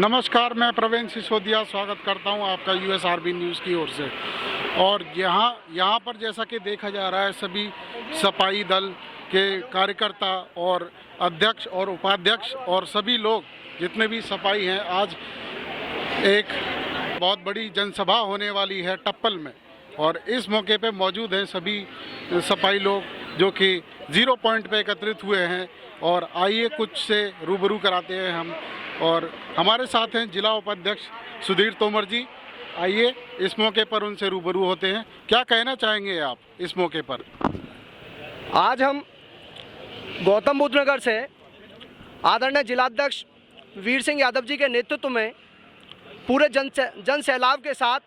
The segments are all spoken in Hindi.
नमस्कार, मैं प्रवीण सिसोदिया स्वागत करता हूं आपका यूएसआरबी न्यूज़ की ओर से। और यहाँ पर जैसा कि देखा जा रहा है, सभी सपाई दल के कार्यकर्ता और अध्यक्ष और उपाध्यक्ष और सभी लोग जितने भी सपाई हैं, आज एक बहुत बड़ी जनसभा होने वाली है टप्पल में। और इस मौके पे मौजूद हैं सभी सपाई लोग जो कि 0 पॉइंट पे एकत्रित हुए हैं। और आइए कुछ से रूबरू कराते हैं हम। और हमारे साथ हैं जिला उपाध्यक्ष सुधीर तोमर जी। आइए इस मौके पर उनसे रूबरू होते हैं। क्या कहना चाहेंगे आप इस मौके पर? आज हम गौतम बुद्ध नगर से आदरणीय जिलाध्यक्ष वीर सिंह यादव जी के नेतृत्व में पूरे जन सैलाब के साथ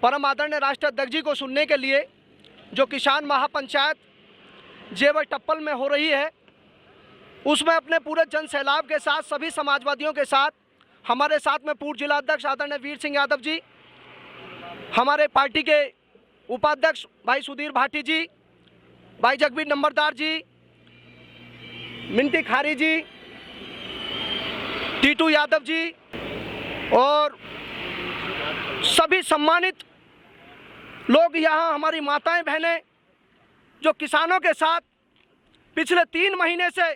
परम आदरणीय राष्ट्रीय अध्यक्ष जी को सुनने के लिए जो किसान महापंचायत जेवर टप्पल में हो रही है, उसमें अपने पूरे जन सैलाब के साथ सभी समाजवादियों के साथ हमारे साथ में पूर्व जिलाध्यक्ष आदरणीय वीर सिंह यादव जी, हमारे पार्टी के उपाध्यक्ष भाई सुधीर भाटी जी, भाई जगबीर नंबरदार जी, मिंटी खारी जी, टीटू यादव जी और सभी सम्मानित लोग यहाँ, हमारी माताएं बहनें जो किसानों के साथ पिछले 3 महीने से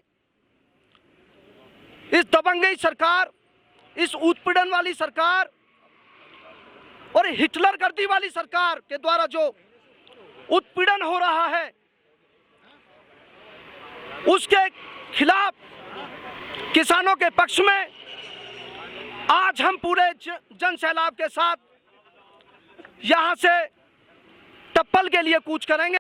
इस दबंगई सरकार, इस उत्पीड़न वाली सरकार और हिटलर गर्दी वाली सरकार के द्वारा जो उत्पीड़न हो रहा है, उसके खिलाफ किसानों के पक्ष में आज हम पूरे जन सैलाब के साथ यहां से टप्पल के लिए कूच करेंगे।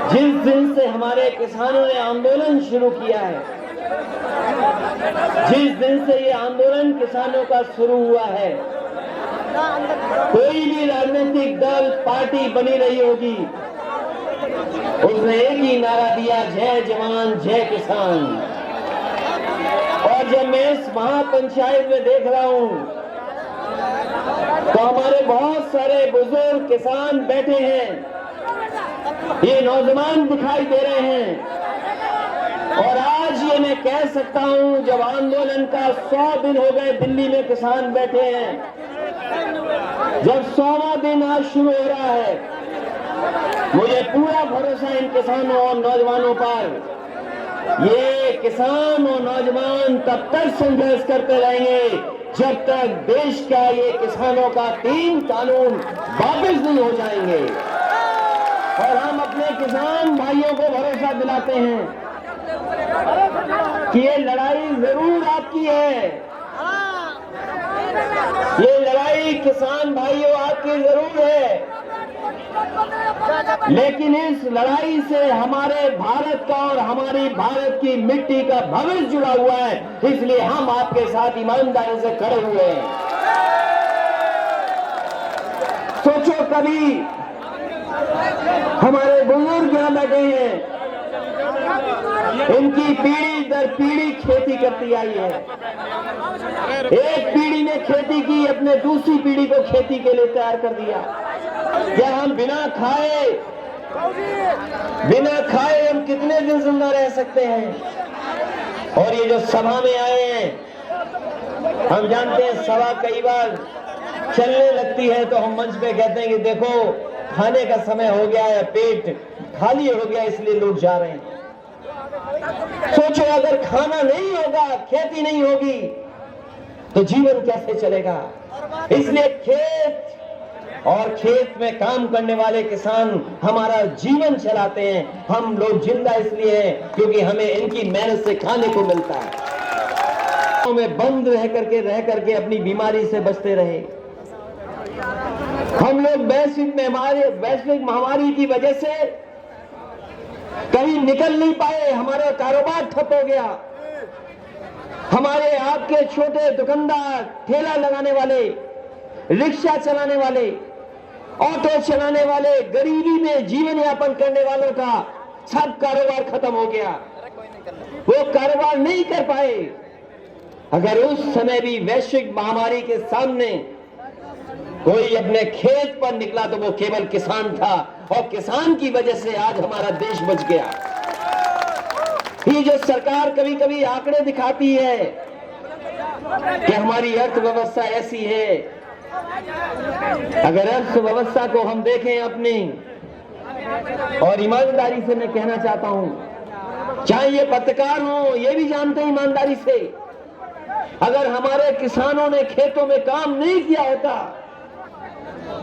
जिस दिन से हमारे किसानों ने आंदोलन शुरू किया है, जिस दिन से ये आंदोलन किसानों का शुरू हुआ है, कोई भी राजनीतिक दल पार्टी बनी रही होगी, उसने एक ही नारा दिया, जय जवान जय किसान। और जब मैं इस महापंचायत में देख रहा हूं तो हमारे बहुत सारे बुजुर्ग किसान बैठे हैं, ये नौजवान दिखाई दे रहे हैं। और आज ये मैं कह सकता हूं, जब आंदोलन का 100 दिन हो गए, दिल्ली में किसान बैठे हैं, जब 100वां दिन आज शुरू हो रहा है, मुझे पूरा भरोसा इन किसानों और नौजवानों पर। ये किसान और नौजवान तब तक संघर्ष करते रहेंगे जब तक देश का ये किसानों का 3 कानून वापस नहीं हो जाएंगे। और हम अपने किसान भाइयों को भरोसा दिलाते हैं कि ये लड़ाई जरूर आपकी है, ये लड़ाई किसान भाइयों आपकी जरूर है, लेकिन इस लड़ाई से हमारे भारत का और हमारी भारत की मिट्टी का भविष्य जुड़ा हुआ है, इसलिए हम आपके साथ ईमानदारी से खड़े हुए हैं। सोचो, कभी हमारे बुजुर्ग यहाँ बैठे हैं, इनकी पीढ़ी दर पीढ़ी खेती करती आई है। एक पीढ़ी ने खेती की, अपने दूसरी पीढ़ी को खेती के लिए तैयार कर दिया। क्या हम बिना खाए हम कितने दिन जिंदा रह सकते हैं? और ये जो सभा में आए हैं, हम जानते हैं सभा कई बार चलने लगती है तो हम मंच पे कहते हैं कि देखो खाने का समय हो गया है, पेट खाली हो गया, इसलिए लोग जा रहे हैं। सोचो, अगर खाना नहीं होगा, खेती नहीं होगी, तो जीवन कैसे चलेगा? इसलिए खेत में काम करने वाले किसान हमारा जीवन चलाते हैं। हम लोग जिंदा इसलिए हैं क्योंकि हमें इनकी मेहनत से खाने को मिलता है। में बंद रह करके अपनी बीमारी से बचते रहे। हम लोग वैश्विक महामारी की वजह से कहीं निकल नहीं पाए, हमारा कारोबार ठप हो गया। हमारे आपके छोटे दुकानदार, ठेला लगाने वाले, रिक्शा चलाने वाले, ऑटो चलाने वाले, गरीबी में जीवन यापन करने वालों का सब कारोबार खत्म हो गया। वो कारोबार नहीं कर पाए। अगर उस समय भी वैश्विक महामारी के सामने कोई अपने खेत पर निकला तो वो केवल किसान था, और किसान की वजह से आज हमारा देश बच गया। ये जो सरकार कभी कभी आंकड़े दिखाती है कि हमारी अर्थव्यवस्था ऐसी है, अगर अर्थव्यवस्था को हम देखें अपनी, और ईमानदारी से मैं कहना चाहता हूं, चाहे ये पत्रकार हो, ये भी जानते हैं ईमानदारी से, अगर हमारे किसानों ने खेतों में काम नहीं किया होता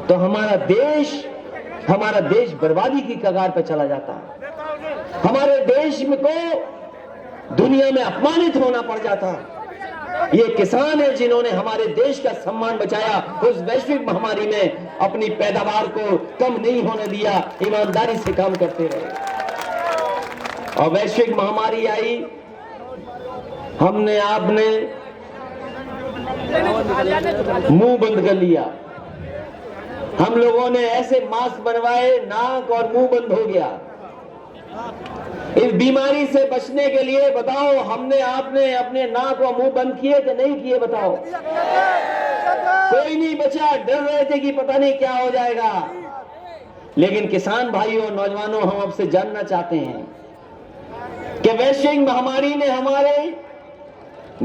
तो हमारा देश बर्बादी की कगार पर चला जाता। हमारे देश में को दुनिया में अपमानित होना पड़ जाता। ये किसान है जिन्होंने हमारे देश का सम्मान बचाया, उस वैश्विक महामारी में अपनी पैदावार को कम नहीं होने दिया, ईमानदारी से काम करते रहे। और वैश्विक महामारी आई, हमने आपने मुंह बंद कर लिया। हम लोगों ने ऐसे मास्क बनवाए, नाक और मुंह बंद हो गया। इस बीमारी से बचने के लिए बताओ, हमने आपने अपने नाक और मुंह बंद किए कि नहीं किए? बताओ। कोई नहीं बचा, डर रहे थे कि पता नहीं क्या हो जाएगा। लेकिन किसान भाइयों, नौजवानों, हम आपसे जानना चाहते हैं कि वैश्विक महामारी ने हमारे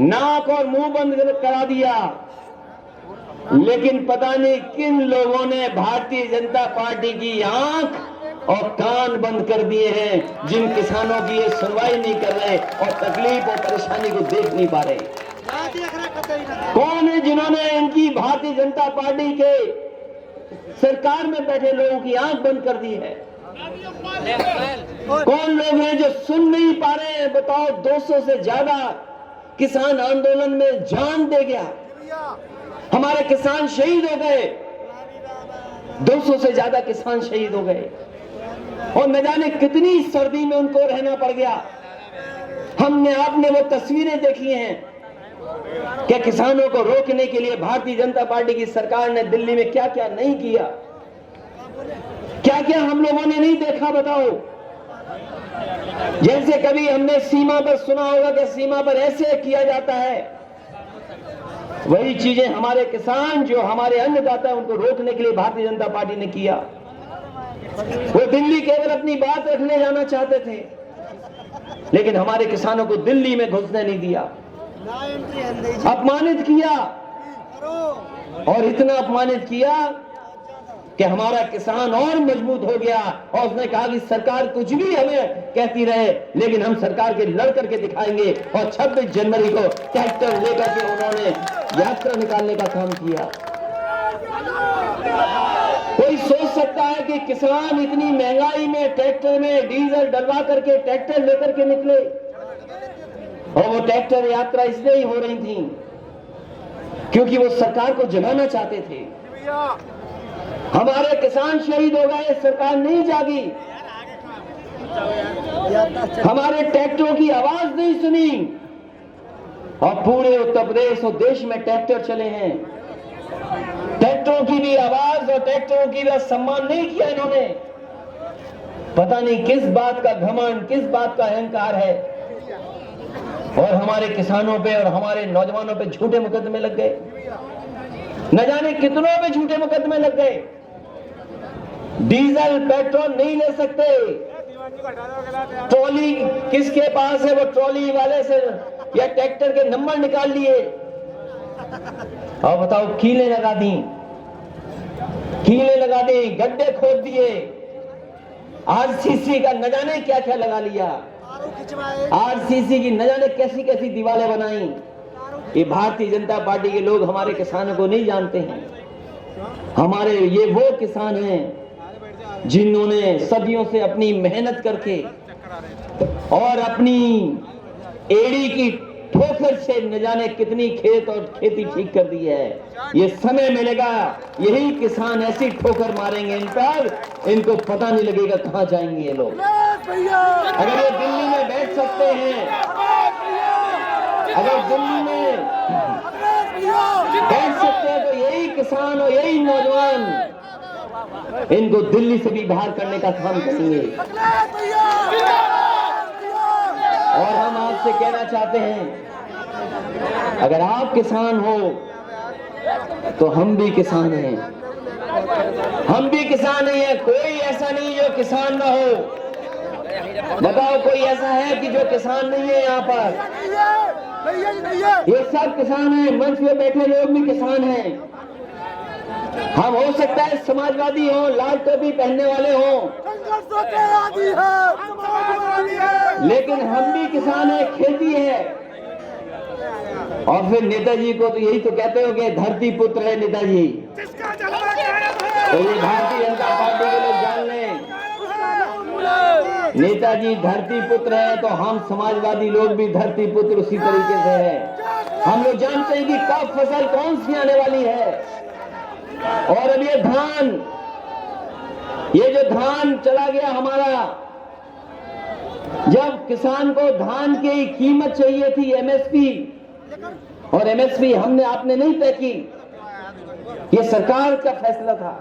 नाक और मुंह बंद करा दिया, लेकिन पता नहीं किन लोगों ने भारतीय जनता पार्टी की आंख और कान बंद कर दिए हैं, जिन किसानों की ये सुनवाई नहीं कर रहे और तकलीफ और परेशानी को देख नहीं पा रहे। कौन है जिन्होंने इनकी भारतीय जनता पार्टी के सरकार में बैठे लोगों की आंख बंद कर दी है? कौन लोग हैं जो सुन नहीं पा रहे हैं? बताओ। 200 से ज्यादा किसान आंदोलन में जान दे गया, हमारे किसान शहीद हो गए, 200 से ज्यादा किसान शहीद हो गए, और न जाने कितनी सर्दी में उनको रहना पड़ गया। हमने आपने वो तस्वीरें देखी हैं कि किसानों को रोकने के लिए भारतीय जनता पार्टी की सरकार ने दिल्ली में क्या क्या नहीं किया, क्या क्या हम लोगों ने नहीं देखा। बताओ। जैसे कभी हमने सीमा पर सुना होगा कि सीमा पर ऐसे किया जाता है, वही चीजें हमारे किसान जो हमारे अन्नदाता है उनको रोकने के लिए भारतीय जनता पार्टी ने किया। वो दिल्ली केवल अपनी बात रखने जाना चाहते थे, लेकिन हमारे किसानों को दिल्ली में घुसने नहीं दिया, अपमानित किया, और इतना अपमानित किया कि हमारा किसान और मजबूत हो गया। और उसने कहा कि सरकार कुछ भी हमें कहती रहे, लेकिन हम सरकार के लड़ करके दिखाएंगे। और 26 जनवरी को ट्रैक्टर लेकर के उन्होंने यात्रा निकालने का काम किया। कोई सोच सकता है कि किसान इतनी महंगाई में ट्रैक्टर में डीजल डलवा करके ट्रैक्टर लेकर के निकले? और वो ट्रैक्टर यात्रा इसलिए ही हो रही थी क्योंकि वो सरकार को जगाना चाहते थे। हमारे किसान शहीद हो गए, सरकार नहीं जागी, हमारे ट्रैक्टरों की आवाज नहीं सुनी, और पूरे उत्तर प्रदेश और देश में ट्रैक्टर चले हैं। ट्रैक्टरों की भी आवाज और ट्रैक्टरों की भी सम्मान नहीं किया इन्होंने। पता नहीं किस बात का घमंड, किस बात का अहंकार है। और हमारे किसानों पे और हमारे नौजवानों पे झूठे मुकदमे लग गए, न जाने कितनों पे झूठे मुकदमे लग गए। डीजल पेट्रोल नहीं ले सकते, ट्रॉली किसके पास है वो ट्रॉली वाले से या ट्रैक्टर के नंबर निकाल लिए, और बताओ कीलें लगा दी, गड्ढे खोद दिए, आरसीसी का न जाने क्या क्या लगा लिया, आरसीसी की न जाने कैसी कैसी दीवारें बनाई। ये भारतीय जनता पार्टी के लोग हमारे किसानों को नहीं जानते हैं। हमारे ये वो किसान हैं जिन्होंने सदियों से अपनी मेहनत करके और अपनी एड़ी की ठोकर से न जाने कितनी खेत और खेती ठीक कर दी है। ये समय मिलेगा, यही किसान ऐसी ठोकर मारेंगे इन पर, इनको पता नहीं लगेगा कहां जाएंगे ये लोग। अगर ये दिल्ली में बैठ सकते हैं, अगर दिल्ली में बैठ सकते हैं, तो यही किसान और यही नौजवान इनको दिल्ली से भी बाहर करने का काम करेंगे। और हम आपसे कहना चाहते हैं, अगर आप किसान हो तो हम भी किसान हैं, हम भी किसान ही हैं। कोई ऐसा नहीं जो किसान ना हो। बताओ कोई ऐसा है कि जो किसान नहीं है? यहाँ पर ये सब किसान हैं, मंच में बैठे लोग भी किसान हैं। हम हो सकता है समाजवादी हो, लाल टोपी पहनने वाले हो, लेकिन हम भी किसान है, खेती है। और फिर नेताजी को तो यही तो कहते हो कि धरती पुत्र है नेताजी। तो ये भारतीय जनता पार्टी के लोग जान लें, नेताजी धरती पुत्र है तो हम समाजवादी लोग भी धरती पुत्र उसी तरीके से है। हम लोग जानते हैं कि कब फसल कौन सी आने वाली है। और अब ये जो धान चला गया हमारा, जब किसान को धान की कीमत चाहिए थी एमएसपी, और एमएसपी आपने नहीं तय की, ये सरकार का फैसला था।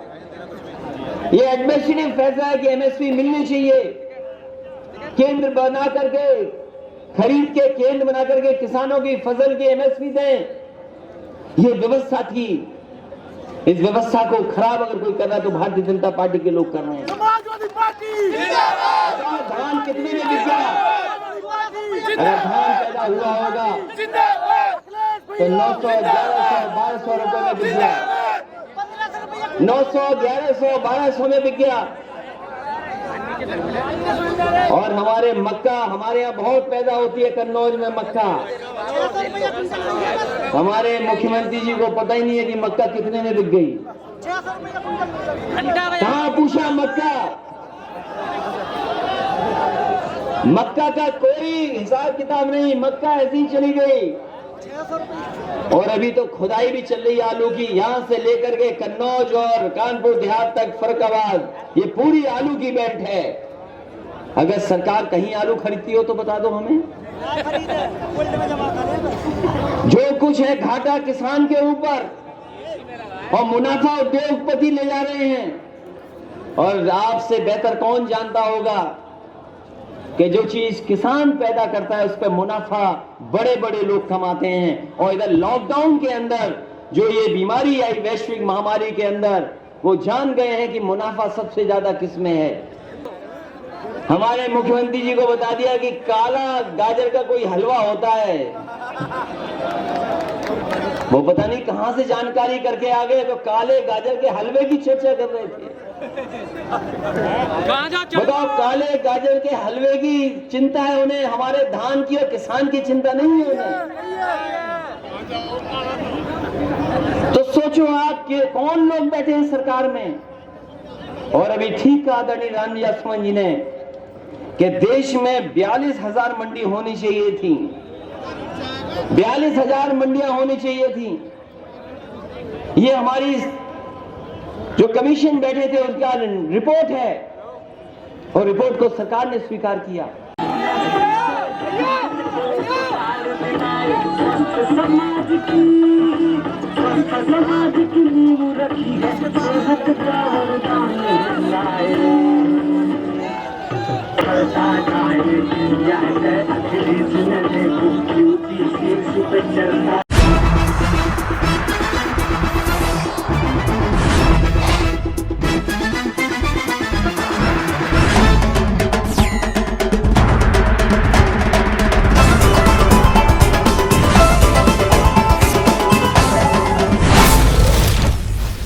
ये एडमिनिस्ट्रेटिव फैसला है कि एमएसपी मिलनी चाहिए। केंद्र बना करके, खरीद के केंद्र बना करके किसानों की फसल की एमएसपी दें, ये व्यवस्था थी। इस व्यवस्था को खराब अगर कोई कर रहा है तो भारतीय जनता पार्टी के लोग कर रहे हैं। समाजवादी पार्टी धान कितने में बिक गया? अगर धान पैदा हुआ होगा तो 900, 1100, 1200 रुपए में बिक गया। 900, 1100, 1200 में बिक गया। और हमारे मक्का, हमारे यहाँ बहुत पैदा होती है कन्नौज में मक्का। हमारे मुख्यमंत्री जी को पता ही नहीं है कि मक्का कितने में बिक गई। कहाँ पूछा मक्का? मक्का का कोई हिसाब किताब नहीं, मक्का ऐसी ही चली गई। और अभी तो खुदाई भी चल रही है आलू की, यहाँ से लेकर के कन्नौज और कानपुर देहात तक, फर्रुखाबाद, ये पूरी आलू की बेल्ट है। अगर सरकार कहीं आलू खरीदती हो तो बता दो हमें। जो कुछ है घाटा किसान के ऊपर और मुनाफा उद्योगपति ले जा रहे हैं। और आपसे बेहतर कौन जानता होगा कि जो चीज किसान पैदा करता है उस पर मुनाफा बड़े बड़े लोग कमाते हैं। और इधर लॉकडाउन के अंदर जो ये बीमारी आई, वैश्विक महामारी के अंदर, वो जान गए हैं कि मुनाफा सबसे ज्यादा किसमें है। हमारे मुख्यमंत्री जी को बता दिया कि काला गाजर का कोई हलवा होता है। वो पता नहीं कहां से जानकारी करके आ गए, तो काले गाजर के हलवे की चर्चा कर रहे थे। बताओ, काले गाजर के हलवे की चिंता है उन्हें, हमारे धान की और किसान की चिंता नहीं है उन्हें। तो सोचो आप कि कौन लोग बैठे हैं सरकार में। और अभी ठीक कहा आदरणीय रामजी लक्ष्मण जी ने कि देश में 42,000 मंडी होनी चाहिए थी, 42,000 मंडियां होनी चाहिए थी। ये हमारी जो कमीशन बैठे थे उनका रिपोर्ट है, और रिपोर्ट को सरकार ने स्वीकार किया। समाज की नींव रखी है, सेहत का वरदान है।